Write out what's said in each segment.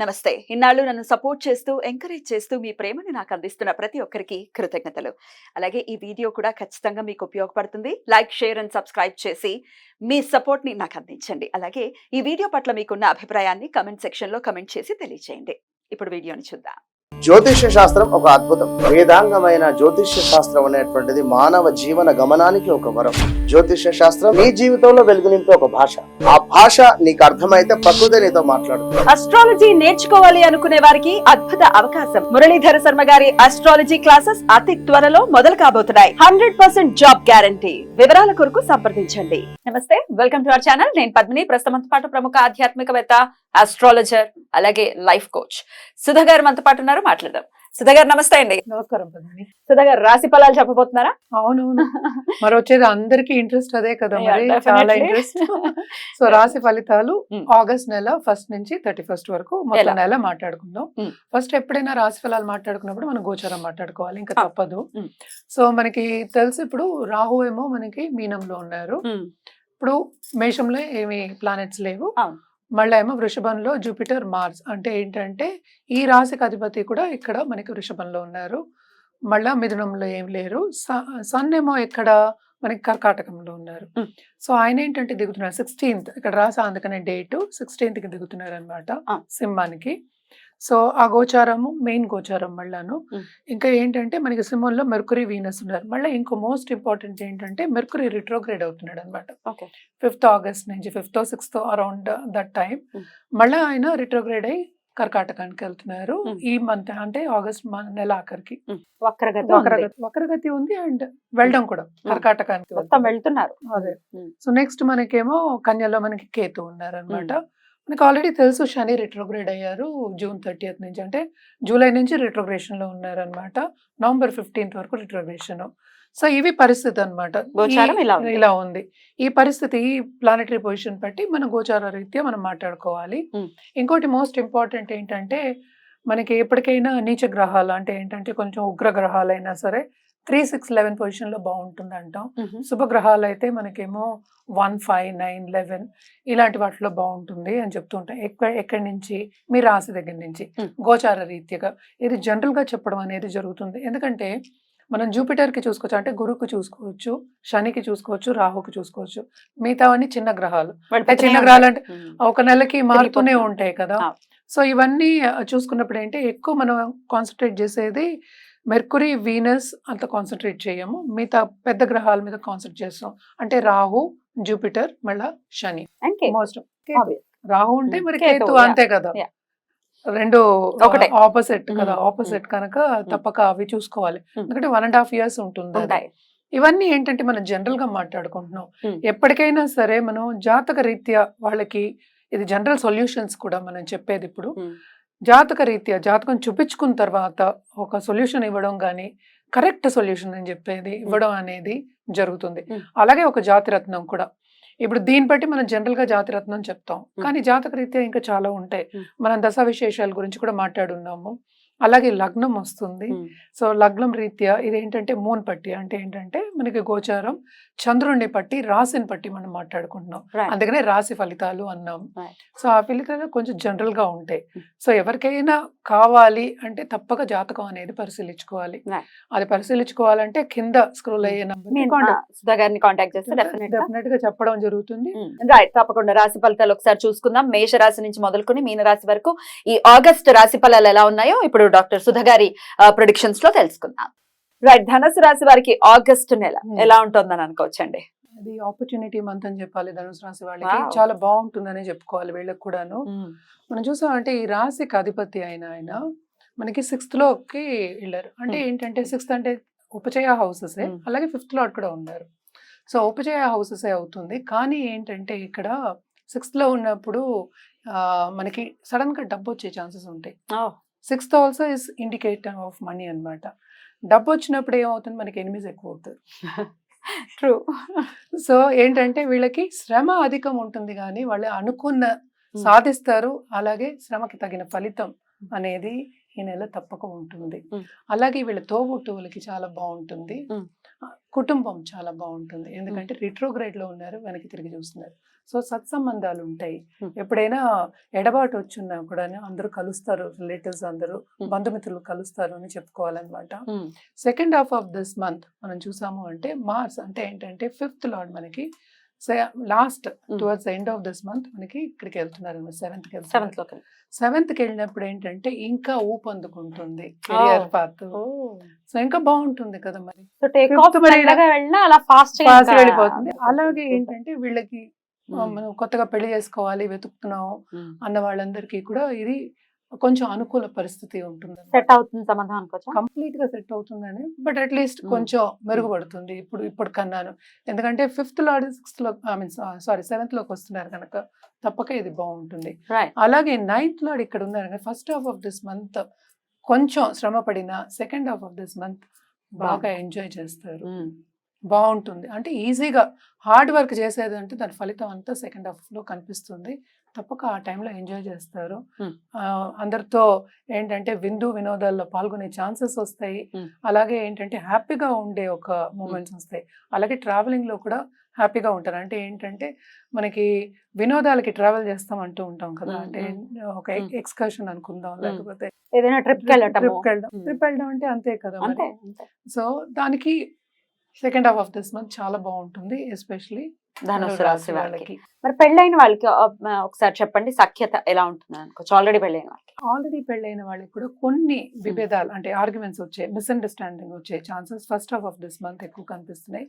నమస్తే. ఇన్నాళ్ళు నన్ను సపోర్ట్ చేస్తూ, ఎంకరేజ్ చేస్తూ మీ ప్రేమని నాకు అందిస్తున్న ప్రతి ఒక్కరికి కృతజ్ఞతలు. అలాగే ఈ వీడియో కూడా ఖచ్చితంగా మీకు ఉపయోగపడుతుంది. లైక్, షేర్ అండ్ సబ్స్క్రైబ్ చేసి మీ సపోర్ట్‌ని నాకు అందించండి. అలాగే ఈ వీడియో పట్ల మీకున్న అభిప్రాయాన్ని కామెంట్ సెక్షన్‌లో కామెంట్ చేసి తెలియజేయండి. ఇప్పుడు వీడియోని చూద్దాం. జ్యోతిష్య శాస్త్రం ఒక అద్భుతం. వేదాంగమైన జ్యోతిష్య శాస్త్రం అనేటువంటిది మానవ జీవన గమనానికి ఒక వరం. జ్యోతిష్య శాస్త్రం నీ జీవితంలో వెలుగునింపే ఒక భాష. ఆ భాష నీకు అర్థమైతే ప్రకృతి నీతో మాట్లాడుతుంది. అస్ట్రాలజీ నేర్చుకోవాలి అనుకునే వారికి అద్భుత అవకాశం. మురళీధర శర్మ గారి అస్ట్రాలజీ క్లాసెస్ అతి త్వరలో మొదలు కాబోతున్నాయి. 100% జాబ్ గ్యారంటీ. వివరాల కొరకు సంప్రదించండి. నమస్తే, వెల్కమ్ టు అవర్ ఛానల్. నేను పద్మిని. ప్రస్తుతం పాటు ప్రముఖ ఆధ్యాత్మికవేత్త, ఆస్ట్రాలజర్, అలాగే లైఫ్ కోచ్ సుధా గారు మనతో పాటు ఉన్నారు. మాట్లాడదాం. సుధా గారు నమస్తే అండి. నమస్కారం పద్మిని. సుధా గారు రాశి ఫలాలు చెప్పబోతున్నారా? అవునవును, మరి వచ్చేది అందరికి ఇంట్రెస్ట్ అదే కదా, మరి Yeah, చాలా definitely. ఇంట్రెస్ట్. సో రాశి ఫలితాలు ఆగస్ట్ నెల 1 నుంచి 31 వరకు మొత్తం ఎలా? నెల మాట్లాడుకుందాం. Mm. ఫస్ట్ ఎప్పుడైనా రాశి ఫలాలు మాట్లాడుకున్నప్పుడు మనం గోచారం మాట్లాడుకోవాలి, ఇంకా Ah. తప్పదు. Mm. సో మనకి తెలుసు, ఇప్పుడు రాహు ఏమో మనకి మీనంలో ఉన్నారు. ఇప్పుడు మేషంలో ఏమి ప్లానెట్స్ లేవు. అవును. మళ్ళీ ఏమో వృషభంలో జూపిటర్, మార్స్. అంటే ఏంటంటే ఈ రాశికి అధిపతి కూడా ఇక్కడ మనకి వృషభంలో ఉన్నారు. మళ్ళా మిథునంలో ఏం లేరు. సన్ ఏమో ఇక్కడ మనకి కర్కాటకంలో ఉన్నారు. Mm. సో ఆయన ఏంటంటే దిగుతున్నారు 16th, ఇక్కడ రాసా అందుకనే డేట్ 16th దిగుతున్నారు అనమాట Ah. సింహానికి. సో ఆ గోచారము మెయిన్ గోచారం మళ్ళాను. Mm. ఇంకా ఏంటంటే మనకి సింహంలో మెర్కురీ, వీనస్ ఉన్నారు. మళ్ళీ ఇంకో మోస్ట్ ఇంపార్టెంట్ ఏంటంటే మెర్కురీ రిట్రోగ్రేడ్ అవుతున్నాడు అనమాట. ఓకే. 5th ఆగస్ట్ నుంచి 5th 6th around that time. Mm. మళ్ళీ ఆయన రిట్రోగ్రేడ్ అయ్యి కర్కాటకానికి వెళ్తున్నారు. Mm. ఈ మంత్ అంటే ఆగస్ట్ నెల ఆఖరికి వక్రగతి ఉంది. వక్రగతి ఉంది అండ్ వెళ్ళడం కూడా కర్కాటకానికి మొత్తం వెళ్తున్నారు. అదే. Mm. సో నెక్స్ట్ మనకేమో కన్యలో మనకి కేతు ఉన్నారు అనమాట. మనకి ఆల్రెడీ తెలుసు శని రిట్రోగ్రేడ్ అయ్యారు June 30th నుంచి, అంటే జూలై నుంచి రిట్రోగ్రేషన్ లో ఉన్నారు అనమాట. November 15th వరకు రిట్రోగ్రేషన్. సో ఇవి పరిస్థితి అనమాట. గోచారం ఇలా ఉంది. ఇలా ఉంది ఈ పరిస్థితి. ఈ ప్లానటరీ పొజిషన్ బట్టి మన గోచార రీత్యా మనం మాట్లాడుకోవాలి. Mm. ఇంకోటి మోస్ట్ ఇంపార్టెంట్ ఏంటంటే మనకి ఎప్పటికైనా నీచ గ్రహాలు, అంటే ఏంటంటే కొంచెం ఉగ్ర గ్రహాలైనా సరే 3, 6, 11 పొజిషన్ లో బాగుంటుంది అంటాం. శుభగ్రహాలు అయితే మనకేమో 1, 5, 9, 11 ఇలాంటి వాటిలో బాగుంటుంది అని చెప్తుంటాం. ఎక్కడి నుంచి? మీ రాశి దగ్గర నుంచి Mm. గోచార రీత్యగా ఇది జనరల్ గా చెప్పడం అనేది జరుగుతుంది. ఎందుకంటే మనం జూపిటర్ కి చూసుకోవచ్చు, అంటే గురువుకి చూసుకోవచ్చు, శనికి చూసుకోవచ్చు, రాహుకి చూసుకోవచ్చు. మిగతావన్నీ చిన్న గ్రహాలు. అంటే చిన్న గ్రహాలు అంటే ఒక నెలకి మారుతూనే ఉంటాయి కదా. Ah. సో ఇవన్నీ చూసుకున్నప్పుడు ఏంటి ఎక్కువ మనం కాన్సన్ట్రేట్ చేసేది మెర్కురీ, వీనస్ అంత కాన్సన్ట్రేట్ చేయము. మిగతా పెద్ద గ్రహాల మీద కాన్సన్ట్రేట్ చేస్తాం. అంటే రాహు, జూపిటర్, మళ్ళా శని. మోస్ట్ రాహు ఉంటే మరి కేతు, కేతు, అంతే కదా. Yeah. రెండు ఒకటే. ఆపోజిట్ కదా. ఆపోజిట్ కనుక తప్పక అవి చూసుకోవాలి. ఎందుకంటే 1.5 years ఉంటుంది అది. ఉంటాయి. ఇవన్నీ ఏంటంటే మనం జనరల్ గా మాట్లాడుకుంటున్నాం. Mm. ఎప్పటికైనా సరే మనం జాతక రీత్యా వాళ్ళకి ఇది జనరల్ సొల్యూషన్స్ కూడా మనం చెప్పేది. ఇప్పుడు జాతక రీత్యా జాతకం చూపించుకున్న తర్వాత ఒక సొల్యూషన్ ఇవ్వడం కానీ కరెక్ట్ సొల్యూషన్ అని చెప్పేది ఇవ్వడం అనేది జరుగుతుంది. Mm. అలాగే ఒక జాతిరత్నం కూడా. ఇప్పుడు దీన్ని బట్టి మనం జనరల్ గా జాతిరత్నం చెప్తాం, కానీ జాతక రీత్యా ఇంకా చాలా ఉంటాయి. Mm. మనం దశ విశేషాల గురించి కూడా మాట్లాడున్నాము. అలాగే లగ్నం వస్తుంది. సో లగ్నం రీత్యా ఇదేంటంటే మూన్ పట్టి, అంటే ఏంటంటే మనకి గోచారం చంద్రుడిని పట్టి రాశిని పట్టి మనం మాట్లాడుకుంటున్నాం. Right. అందుకనే రాశి ఫలితాలు అన్నాం. Right. సో ఆ ఫలితాలు కొంచెం జనరల్ గా ఉంటాయి. సో ఎవరికైనా కావాలి అంటే తప్పక జాతకం అనేది పరిశీలించుకోవాలి. Right. అది పరిశీలించుకోవాలంటే కింద స్క్రోల్ అయ్యే సుధా గారిని కాంటాక్ట్ చేస్తే డెఫినెట్ గా చెప్పడం జరుగుతుంది. రైట్, తప్పకుండా రాశి ఫలితాలు ఒకసారి చూసుకుందాం. మేష రాశి నుంచి మొదలుకొని మీన రాశి వరకు ఈ ఆగస్ట్ రాశి ఫలాలు ఎలా ఉన్నాయో ఇప్పుడు డాక్టర్ సుధా గారి ప్రొడిక్షన్స్ లో తెలుసుకుందాం. రైట్, ధనుసు రాశి వారికి ఆగస్ట్ నెల ఎలా ఉంటుందని అనుకోవచ్చండి? అది ఆపర్చునిటీ మంత్ అని చెప్పాలి. ధనుసు రాశి వాళ్ళకి Wow. చాలా బాగుంటుందని చెప్పుకోవాలి. వీళ్ళకి కూడాను మనం చూసామంటే ఈ రాశికి అధిపతి అయిన ఆయన మనకి 6th లోకి వెళ్ళారు. అంటే ఏంటంటే 6th అంటే ఉపచయ హౌసెస్, అలాగే 5th లాట్ కూడా ఉన్నారు. సో ఉపచయ హౌసెస్ అవుతుంది. కానీ ఏంటంటే ఇక్కడ 6th లో ఉన్నప్పుడు మనకి సడన్ గా డబ్బు వచ్చే ఛాన్సెస్ ఉంటాయి. 6th also is indicator of money అన్నమాట. డబ్బు వచ్చినప్పుడు ఏమవుతుంది, మనకి ఎనిమిస్ ఎక్కువ అవుతారు. ట్రూ. సో ఏంటంటే వీళ్ళకి శ్రమ అధికం ఉంటుంది, కానీ వాళ్ళు అనుకున్న సాధిస్తారు. అలాగే శ్రమకి తగిన ఫలితం అనేది ఈ నెల తప్పక ఉంటుంది. అలాగే వీళ్ళ తోబుట్టువులకి చాలా బాగుంటుంది. కుటుంబం చాలా బాగుంటుంది. ఎందుకంటే రిట్రోగ్రేడ్ లో ఉన్నారు, వెనక్కి తిరిగి చూస్తున్నారు. సో సత్సంబంధాలు ఉంటాయి. Hmm. ఎప్పుడైనా ఎడబాటు వచ్చినా కూడా అందరూ కలుస్తారు, రిలేటివ్స్ అందరూ బంధుమిత్రులు కలుస్తారు అని చెప్పుకోవాలన్నమాట. Second half of this month మనం చూసాము అంటే మార్స్ అంటే ఏంటంటే 5th లార్డ్ మనకి last towards end of this month మనకి ఇక్కడికి వెళ్తున్నారు, 7th కి వెళ్ళినప్పుడు ఏంటంటే ఇంకా ఊపందుకుంటుంది కెరియర్ పాత్. సో ఇంకా బాగుంటుంది కదా మరి, ఫాస్ట్ వెళ్ళిపోతుంది. అలాగే ఏంటంటే వీళ్ళకి మనం కొత్తగా పెళ్లి చేసుకోవాలి వెతుకుతున్నాం అన్న వాళ్ళందరికీ కూడా ఇది కొంచెం అనుకూల పరిస్థితి ఉంటుంది, సెట్ అవుతుంది సమాధానం, కంప్లీట్ గా సెట్ అవుతుందని. బట్ అట్లీస్ట్ కొంచెం మెరుగుపడుతుంది ఇప్పుడు కన్నాను. ఎందుకంటే 5th లార్డ్ 6th లో 7th లోకి వస్తున్నారు కనుక తప్పక ఇది బాగుంటుంది. అలాగే 9th లార్డ్ ఇక్కడ ఉన్నారు. First half of this month కొంచెం శ్రమ పడిన second half of this month బాగా ఎంజాయ్ చేస్తారు, బాగుంటుంది. అంటే ఈజీగా హార్డ్ వర్క్ చేసేది అంటే దాని ఫలితం అంతా సెకండ్ హాఫ్ లో కనిపిస్తుంది. తప్పక ఆ టైంలో ఎంజాయ్ చేస్తారు. అందరితో ఏంటంటే వినోదాల్లో పాల్గొనే ఛాన్సెస్ వస్తాయి. అలాగే ఏంటంటే హ్యాపీగా ఉండే ఒక మూమెంట్స్ వస్తాయి. అలాగే ట్రావెలింగ్ లో కూడా హ్యాపీగా ఉంటారు. అంటే ఏంటంటే మనకి వినోదాలకి ట్రావెల్ చేస్తాం అంటూ ఉంటాం కదా, అంటే ఒక ఎక్స్కర్షన్ అనుకుందాం, లేకపోతే ఏదైనా ట్రిప్ వెళ్ళడం అంటే అంతే కదా. సో దానికి second half of this month చాలా బాగుంటుంది, ఎస్పెషలీ ధనుసు రాశి వాళ్ళకి. మరి పెళ్ళైన వాళ్ళకి ఒకసారి చెప్పండి, సఖ్యత ఎలా ఉంటుంది అనుకోవచ్చు? ఆల్రెడీ పెళ్ళైన వాళ్ళకి కూడా కొన్ని విభేదాలు అంటే ఆర్గ్యుమెంట్స్ వచ్చే, మిస్అండర్స్టాండింగ్ వచ్చే chances first half of this month ఎక్కువ కనిపిస్తున్నాయి.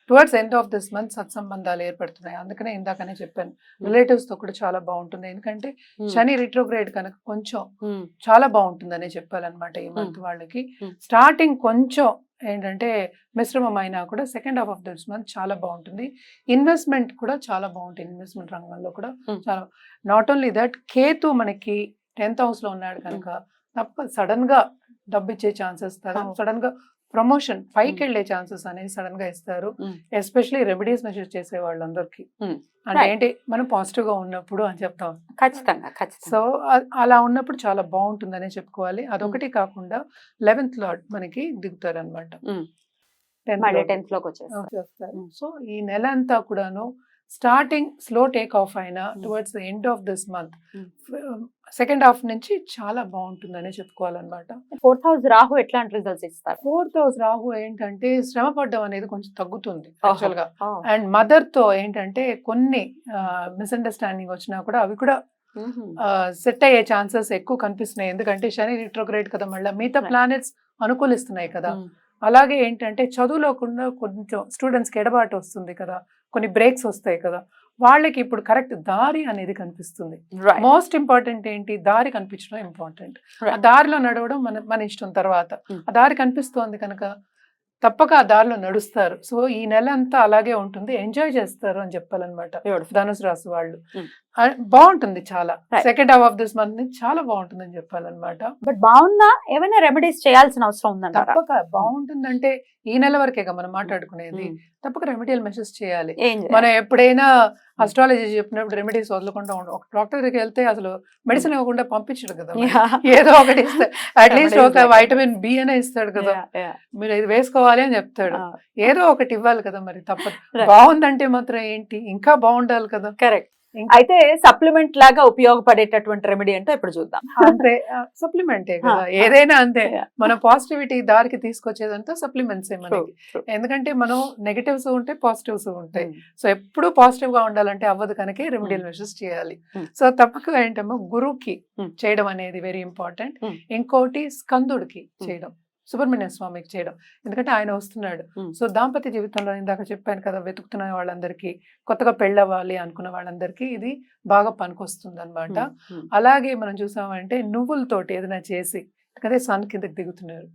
Towards end of this month సత్సంబంధాలు ఏర్పడుతున్నాయి. అందుకనే ఇందాకనే చెప్పాను, రిలేటివ్స్ తో కూడా చాలా బాగుంటుంది. ఎందుకంటే శని రిట్రోగ్రేడ్ కనుక కొంచెం చాలా బాగుంటుందనే చెప్పాలన్నమాట ఈ మంత్ వాళ్ళకి. స్టార్టింగ్ కొంచెం ఏంటంటే మిశ్రమమైనా కూడా second half of this month చాలా బాగుంటుంది. ఇన్వెస్ట్మెంట్ కూడా చాలా బాగుంటుంది, ఇన్వెస్ట్మెంట్ రంగంలో కూడా చాలా. నాట్ ఓన్లీ దట్, కేతు మనకి 10th house లో ఉన్నాడు కనుక తప్ప సడన్ గా డబ్బు ఇచ్చే ఛాన్సెస్, సడన్ గా ప్రమోషన్ పైకి వెళ్లే ఛాన్సెస్ అనేది సడన్ గా ఇస్తారు. ఎస్పెషలీ రెమెడీస్ మెజర్ చేసే వాళ్ళందరికీ. అంటే ఏంటి, మనం పాజిటివ్ గా ఉన్నప్పుడు అని చెప్తాం ఖచ్చితంగా. సో అలా ఉన్నప్పుడు చాలా బాగుంటుందనే చెప్పుకోవాలి. అదొకటి కాకుండా 11th లార్డ్ మనకి దిగుతారు అనమాట, 10th లోకి వచ్చేస్తారు. సో ఈ నెల అంతా కూడాను స్టార్టింగ్ స్లో టేక్ ఆఫ్ అయినా towards the end of this month second half నుంచి చాలా బాగుంటుందనే చెప్పుకోవాలన్నమాట. 4th house రాహు ఎట్లాంటి రిజల్ట్స్ ఇస్తారు? 4th house రాహు ఏంటంటే శ్రమ పడ్డం అనేది కొంచెం తగ్గుతుంది యాక్చువల్ గా. అండ్ మదర్ తో ఏంటంటే కొన్ని మిస్అండర్స్టాండింగ్ వచ్చినా కూడా అవి కూడా సెట్ అయ్యే ఛాన్సెస్ ఎక్కువ కనిపిస్తున్నాయి. ఎందుకంటే శని రిట్రోగ్రేడ్ కదా, మళ్ళీ మిగతా ప్లానెట్స్ అనుకూలిస్తున్నాయి కదా. అలాగే ఏంటంటే చదువులో కూడా కొంచెం స్టూడెంట్స్కి ఎడబాటు వస్తుంది కదా, కొన్ని బ్రేక్స్ వస్తాయి కదా, వాళ్ళకి ఇప్పుడు కరెక్ట్ దారి అనేది కనిపిస్తుంది. మోస్ట్ ఇంపార్టెంట్ ఏంటి, దారి కనిపించడం ఇంపార్టెంట్. ఆ దారిలో నడవడం మన ఇష్టం. తర్వాత ఆ దారి కనిపిస్తోంది కనుక తప్పక ఆ దారిలో నడుస్తారు. సో ఈ నెల అంతా అలాగే ఉంటుంది, ఎంజాయ్ చేస్తారు అని చెప్పాలన్నమాట ధనుసు రాశి వాళ్ళు. బాగుంటుంది చాలా. Second half of this month చాలా బాగుంటుంది అని చెప్పాలన్నమాట. బట్ బాగుందా, ఏమైనా రెమెడీస్ చేయాల్సిన అవసరం ఉందంట? తప్పక బాగుంటుందంటే ఈ నెల వరకేగా మనం మాట్లాడుకునేది. తప్పక రెమెడియల్ మెషర్స్ చేయాలి. మనం ఎప్పుడైనా అస్ట్రాలజీ చెప్పినప్పుడు రెమెడీస్ వదలకుండా ఉండవు. ఒక డాక్టర్ దగ్గరికి వెళ్తే అసలు మెడిసిన్ ఇవ్వకుండా పంపించడు కదా, ఏదో ఒకటి ఇస్తాడు. అట్లీస్ట్ ఒక వైటమిన్ బి అనే ఇస్తాడు కదా, మీరు ఇది వేసుకోవాలి అని చెప్తాడు. ఏదో ఒకటి ఇవ్వాలి కదా మరి, తప్పదు. బాగుందంటే మాత్రం ఏంటి, ఇంకా బాగుండాలి కదా. కరెక్ట్. అయితే సప్లిమెంట్ లాగా ఉపయోగపడేటటువంటి రెమెడీ అంటే ఇప్పుడు చూద్దాం. అంటే సప్లిమెంటే కదా, ఏదైనా అంతే. మన పాజిటివిటీ దారికి తీసుకొచ్చేదంతా సప్లిమెంట్సే మనకి. ఎందుకంటే మనం నెగటివ్స్ ఉంటాయి, పాజిటివ్స్ ఉంటాయి. సో ఎప్పుడు పాజిటివ్ గా ఉండాలంటే అవ్వదు కనుక రెమెడియల్ మెషర్స్ చేయాలి. సో తప్పక ఏంటమ్మో గురువుకి చేయడం అనేది వెరీ ఇంపార్టెంట్. ఇంకోటి స్కందుడికి చేయడం, సుబ్రహ్మణ్య స్వామికి చేయడం, ఎందుకంటే ఆయన వస్తున్నాడు. సో దాంపత్య జీవితంలో ఇందాక చెప్పాను కదా, వెతుకుతున్న వాళ్ళందరికీ, కొత్తగా పెళ్ళవ్వాలి అనుకున్న వాళ్ళందరికీ ఇది బాగా పనికొస్తుంది అనమాట. అలాగే మనం చూసామంటే నువ్వులతోటి ఏదైనా చేసి, అదే సన్ కిందకి దిగుతున్నారు,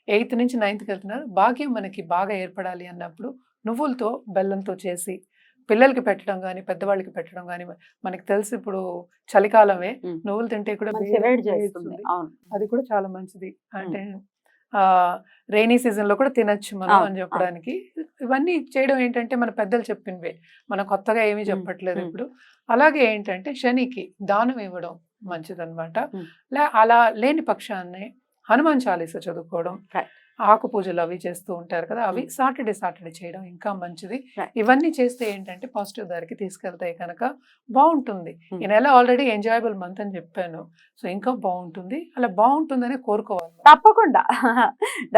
8th నుంచి 9th వెళ్తున్నారు, భాగ్యం మనకి బాగా ఏర్పడాలి అన్నప్పుడు నువ్వులతో బెల్లంతో చేసి పిల్లలకి పెట్టడం కానీ పెద్దవాళ్ళకి పెట్టడం కానీ. మనకి తెలుసు ఇప్పుడు చలికాలమే, నువ్వులు తింటే కూడా అది కూడా చాలా మంచిది. అంటే రైనీ సీజన్ లో కూడా తినచ్చు మనం అని చెప్పడానికి. ఇవన్నీ చేయడం ఏంటంటే మన పెద్దలు చెప్పినవే, మనం కొత్తగా ఏమీ చెప్పట్లేదు ఇప్పుడు. అలాగే ఏంటంటే శనికి దానం ఇవ్వడం మంచిదన్నమాట. అలా లేని పక్షాన్ని హనుమాన్ చాలీస చదువుకోవడం, ఆకు పూజలు అవి చేస్తూ ఉంటారు కదా, అవి సాటర్డే చేయడం ఇంకా మంచిది. Right. ఇవన్నీ చేస్తే ఏంటంటే పాజిటివ్ దారికి తీసుకెళ్తాయి కనుక బాగుంటుంది. ఈ నెల ఆల్రెడీ ఎంజాయబుల్ మంత్ అని చెప్పాను, సో ఇంకా బాగుంటుంది, అలా బాగుంటుందని కోరుకోవాలి. తప్పకుండా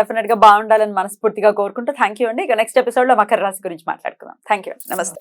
డెఫినెట్ గా బాగుండాలని మనస్ఫూర్తిగా కోరుకుంటూ థ్యాంక్ యూ అండి. ఇక నెక్స్ట్ ఎపిసోడ్ లో మకర రాశి గురించి మాట్లాడుకుందాం. థ్యాంక్ యూ, నమస్తే.